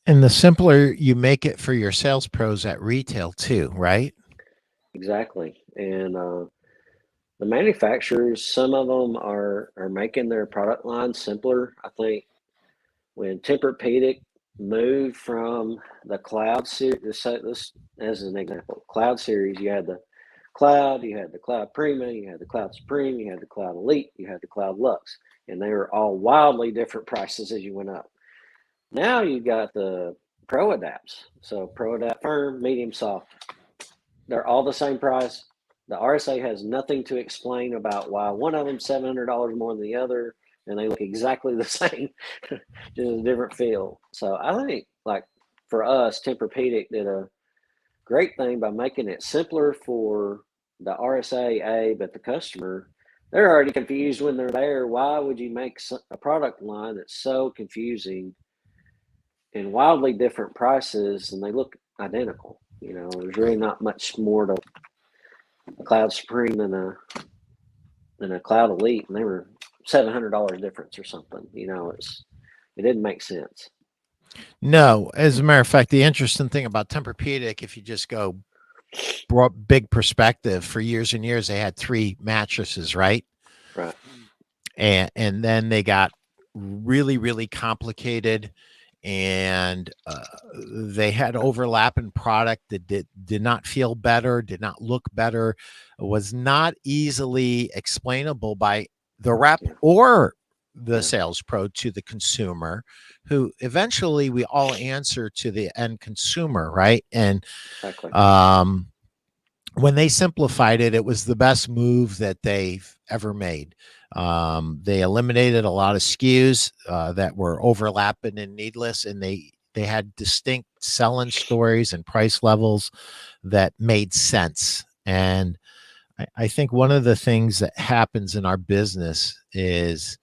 And the simpler you make it for your sales pros at retail too, right? Exactly. And the manufacturers, some of them are making their product line simpler. I think when Tempur-Pedic moved from the Cloud series, this as an example, Cloud series, you had the Cloud, you had the Cloud Premium, you had the Cloud Supreme, you had the Cloud Elite, you had the Cloud Lux, and they were all wildly different prices as you went up. Now you got the Pro Adapts. So Pro Adapt Firm, Medium, Soft. They're all the same price. The RSA has nothing to explain about why one of them $700 more than the other, and they look exactly the same, just a different feel. So I think, like, for us, Tempur-Pedic did a great thing by making it simpler for the RSA, but the customer, they're already confused when they're there. Why would you make a product line that's so confusing and wildly different prices, and they look identical? You know, there's really not much more to a Cloud Supreme than a Cloud Elite, and they were $700 difference or something. It didn't make sense. No, as a matter of fact, the interesting thing about Tempur-Pedic, if you just go big perspective, for years and years, they had 3 mattresses, right? Right. And then they got really, really complicated, and they had overlap in product that did not feel better, did not look better, was not easily explainable by the rep or the sales pro to the consumer, who eventually we all answer to the end consumer, right? And Exactly. when they simplified it, it was the best move that they've ever made. They eliminated a lot of SKUs that were overlapping and needless, and they had distinct selling stories and price levels that made sense. And I think one of the things that happens in our business is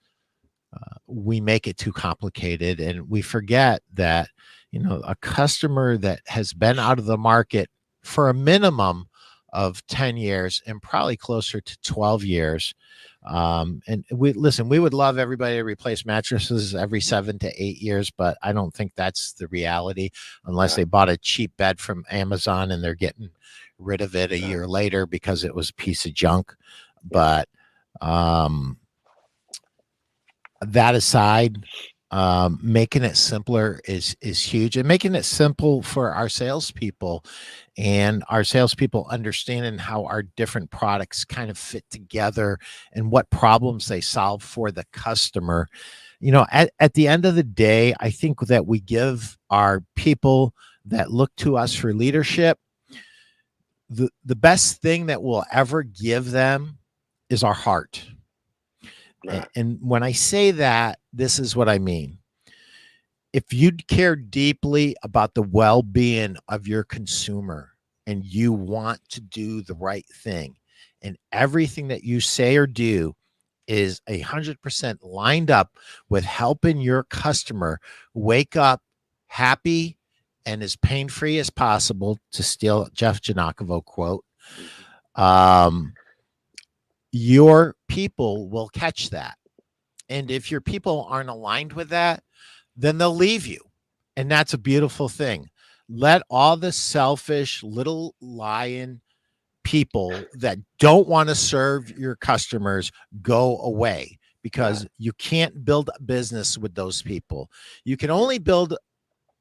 we make it too complicated, and we forget that, a customer that has been out of the market for a minimum of 10 years and probably closer to 12 years. And we would love everybody to replace mattresses every 7 to 8 years, but I don't think that's the reality unless they bought a cheap bed from Amazon and they're getting rid of it a year later because it was a piece of junk. But that aside, making it simpler is huge, and making it simple for our salespeople, and our salespeople understanding how our different products kind of fit together and what problems they solve for the customer. At the end of the day, I think that we give our people that look to us for leadership, the best thing that we'll ever give them is our heart. Right. And when I say that, this is what I mean. If you care deeply about the well-being of your consumer and you want to do the right thing, and everything that you say or do is 100% lined up with helping your customer wake up happy and as pain-free as possible, to steal Jeff Janakovo quote, your people will catch that. And if your people aren't aligned with that, then they'll leave you. And that's a beautiful thing. Let all the selfish little lying people that don't want to serve your customers go away, because you can't build a business with those people. You can only build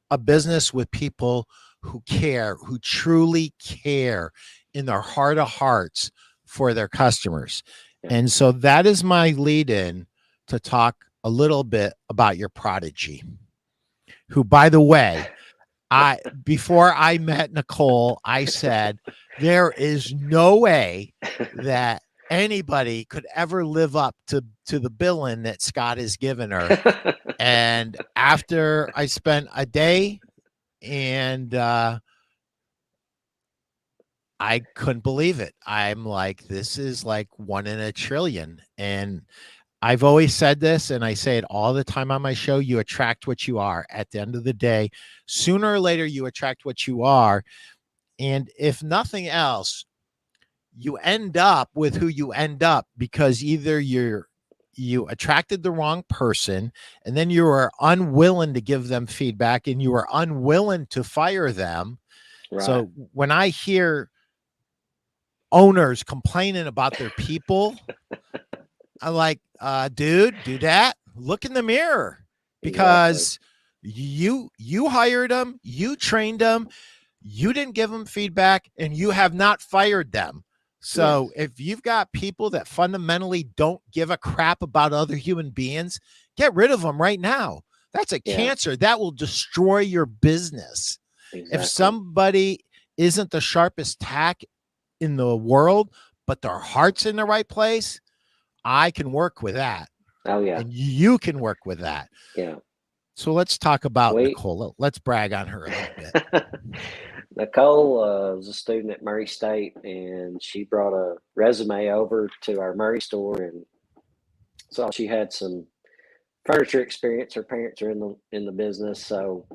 a business with people who care, who truly care in their heart of hearts for their customers. And so that is my lead in to talk a little bit about your prodigy, who, by the way, before I met Nicole, I said, there is no way that anybody could ever live up to the billing that Scott has given her. And after I spent a day, and I couldn't believe it. I'm like, this is like 1 in a trillion. And I've always said this, and I say it all the time on my show: you attract what you are. At the end of the day, sooner or later, you attract what you are. And if nothing else, you end up with who you end up, because either you attracted the wrong person, and then you were unwilling to give them feedback, and you were unwilling to fire them. Right. So when I hear owners complaining about their people, I'm like, dude, do that. Look in the mirror, because you hired them, you trained them, you didn't give them feedback, and you have not fired them. So if you've got people that fundamentally don't give a crap about other human beings, get rid of them right now. That's a cancer that will destroy your business. Exactly. If somebody isn't the sharpest tack in the world, but their heart's in the right place, I can work with that. Oh, yeah. And you can work with that. Yeah. So let's talk about Nicole. Let's brag on her a little bit. Nicole was a student at Murray State, and she brought a resume over to our Murray store, and saw she had some furniture experience. Her parents are in the business, so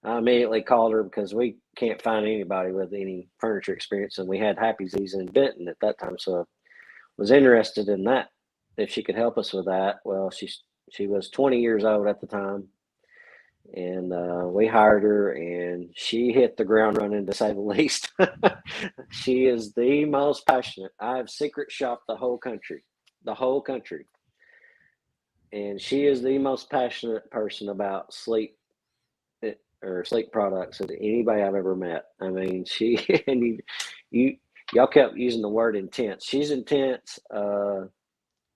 I immediately called her, because we can't find anybody with any furniture experience, and we had Happy Season in Benton at that time, so I was interested in that if she could help us with that. Well, she was 20 years old at the time, and we hired her, and she hit the ground running, to say the least. She is the most passionate. I've secret shopped the whole country, and she is the most passionate person about sleep or sleep products than anybody I've ever met. I mean, she and y'all kept using the word intense. She's intense.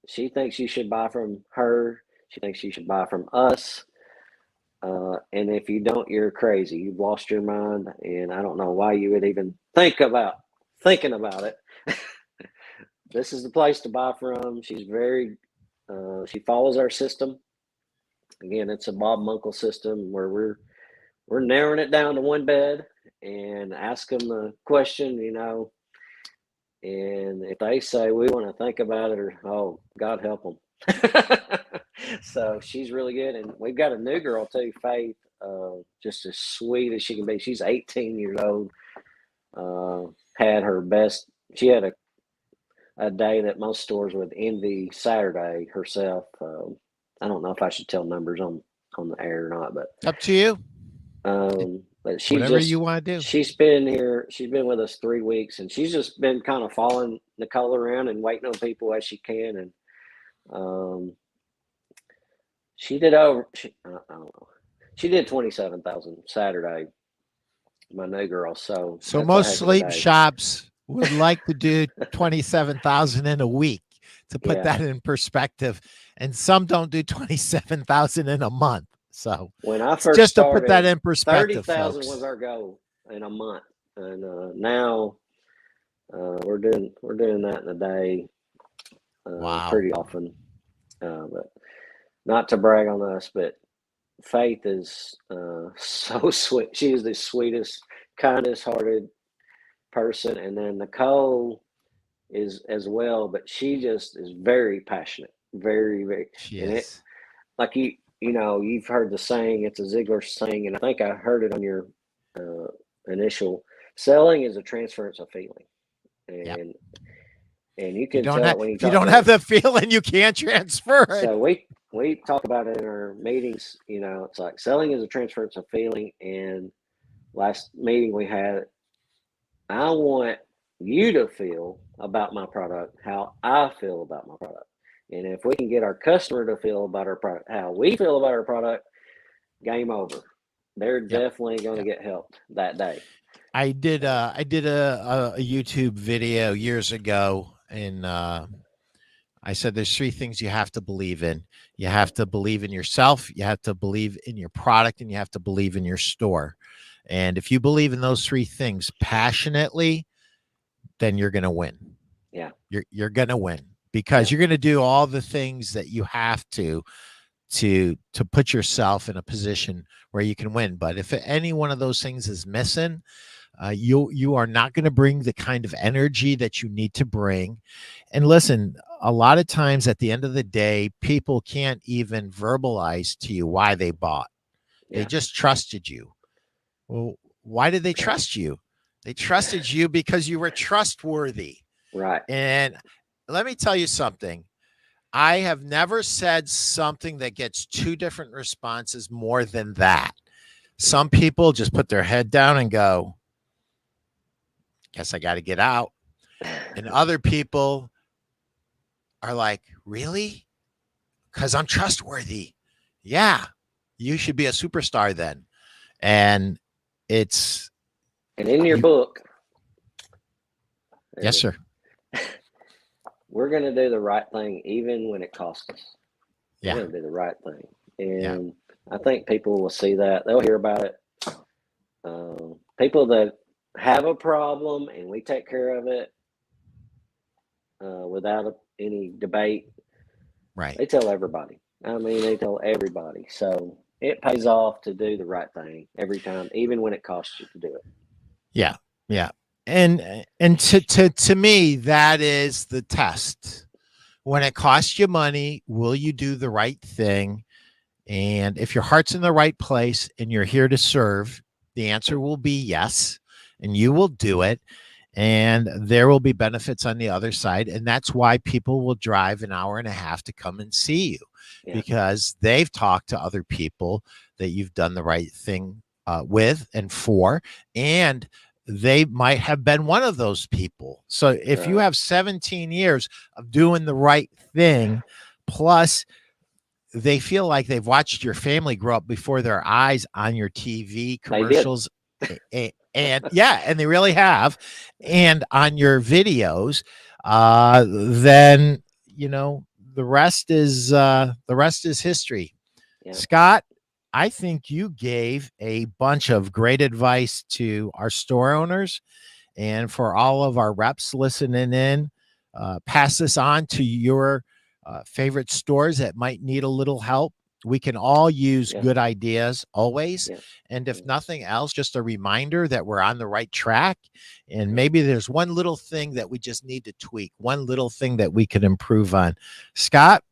She thinks you should buy from her. She thinks you should buy from us. And if you don't, you're crazy. You've lost your mind, and I don't know why you would even thinking about it. This is the place to buy from. She's very. She follows our system. Again, it's a Bob Munkle system where we're narrowing it down to one bed and ask them the question, and if they say we want to think about it, or oh, God help them. So she's really good, and we've got a new girl too, Faith, just as sweet as she can be. She's 18 years old. Had her best. She had a day that most stores would envy, Saturday herself. I don't know if I should tell numbers on the air or not, but up to you. But she whatever you want to do. She's been with us 3 weeks, and she's just been kind of following Nicole around and waiting on people as she can. And she did I don't know. She did 27,000 Saturday, my new girl. So most sleep shops would like to do 27,000 in a week, to put that in perspective, and some don't do 27,000 in a month. So when I first just started, to put that in perspective, 30,000 was our goal in a month, and now we're doing that in a day, wow, pretty often. But not to brag on us, but Faith is so sweet. She is the sweetest, kindest hearted person, and then Nicole is as well, but she just is very passionate, very, very. She and is. Like you've heard the saying, it's a Ziegler saying, and I think I heard it on your initial. Selling is a transference of feeling, and you can tell it when you talk. If you don't have the feeling, you can't transfer it. So we talk about it in our meetings. It's like selling is a transference of feeling. And last meeting we had, I want you to feel about my product how I feel about my product. And if we can get our customer to feel about our product how we feel about our product, game over. They're definitely going to get helped that day. I did a YouTube video years ago, and I said there's 3 things you have to believe in. You have to believe in yourself, you have to believe in your product, and you have to believe in your store. And if you believe in those 3 things passionately, then you're going to win. Yeah. You're going to win, because you're going to do all the things that you have to put yourself in a position where you can win. But if any one of those things is missing, you are not going to bring the kind of energy that you need to bring. And listen, a lot of times at the end of the day, people can't even verbalize to you why they bought. They just trusted you. Well, why did they trust you? They trusted you because you were trustworthy. Right. And let me tell you something. I have never said something that gets 2 different responses more than that. Some people just put their head down and go, guess I got to get out. And other people are like, really? Because I'm trustworthy. Yeah, you should be a superstar then. And in your book. Yes, sir. We're going to do the right thing, even when it costs us. Yeah. We're going to do the right thing. And I think people will see that. They'll hear about it. People that have a problem and we take care of it without any debate. Right. They tell everybody. They tell everybody. So it pays off to do the right thing every time, even when it costs you to do it. Yeah. Yeah. And to me, that is the test. When it costs you money, will you do the right thing? And if your heart's in the right place and you're here to serve, the answer will be yes, and you will do it. and there will be benefits on the other side. And that's why people will drive an hour and a half to come and see you, because they've talked to other people that you've done the right thing with and for, and they might have been one of those people. So if you have 17 years of doing the right thing, plus they feel like they've watched your family grow up before their eyes on your TV commercials. And they really have. And on your videos, then, the rest is history. Scott, I think you gave a bunch of great advice to our store owners and for all of our reps listening in. Pass this on to your favorite stores that might need a little help. We can all use good ideas always. And if nothing else, just a reminder that we're on the right track. And maybe there's one little thing that we just need to tweak, one little thing that we can improve on. Scott,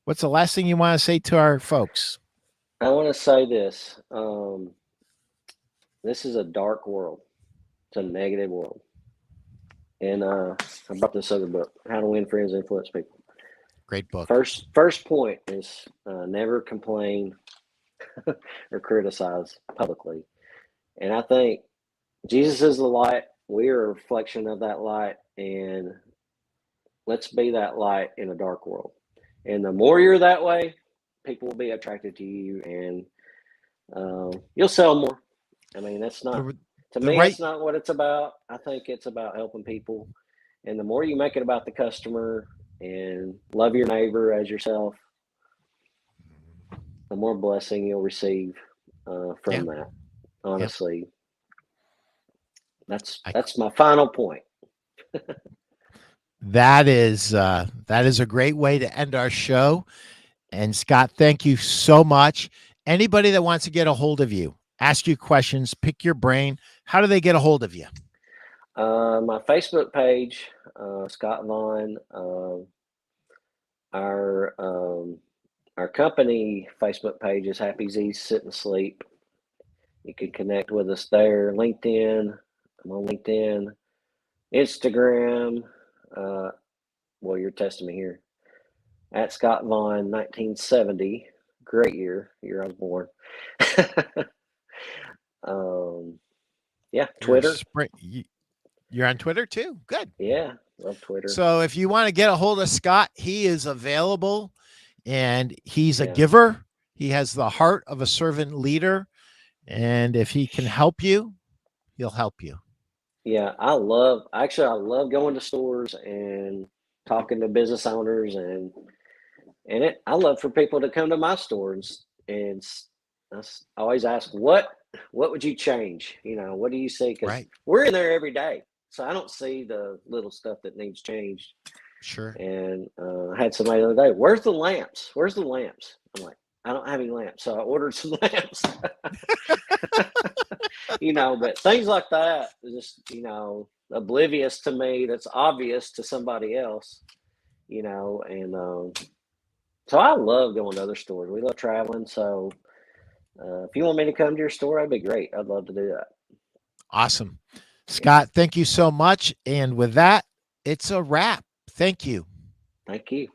what's the last thing you want to say to our folks? I want to say this. This is a dark world. It's a negative world. And I brought this other book, How to Win Friends and Influence People. Great book. First point is never complain or criticize publicly. And I think Jesus is the light. We are a reflection of that light. And let's be that light in a dark world. And the more you're that way, people will be attracted to you, and you'll sell more. I mean, that's not, to me, that's not what it's about. I think it's about helping people. And the more you make it about the customer and love your neighbor as yourself, the more blessing you'll receive from that. Honestly, that's my final point. That is a great way to end our show. And Scott, thank you so much. Anybody that wants to get a hold of you, ask you questions, pick your brain, how do they get a hold of you? My Facebook page, Scott Vaughn. Our company Facebook page is Happy Z's Sit and Sleep. You can connect with us there. LinkedIn. I'm on LinkedIn. Instagram. Well, you're testing me here. At Scott Vaughn 1970. Great year I was born. Twitter. You're on Twitter too? Good. Yeah, love Twitter. So if you want to get a hold of Scott, he is available, and he's a giver. He has the heart of a servant leader. And if he can help you, he'll help you. Yeah, I love going to stores and talking to business owners, and I love for people to come to my stores, and I always ask, what would you change? What do you see? Because we're in there every day, so I don't see the little stuff that needs changed. Sure. And I had somebody the other day, where's the lamps? I'm like, I don't have any lamps, so I ordered some lamps. But things like that, just, oblivious to me, that's obvious to somebody else, and so I love going to other stores. We love traveling. So if you want me to come to your store, that'd be great. I'd love to do that. Awesome. Scott, thank you so much. And with that, it's a wrap. Thank you. Thank you.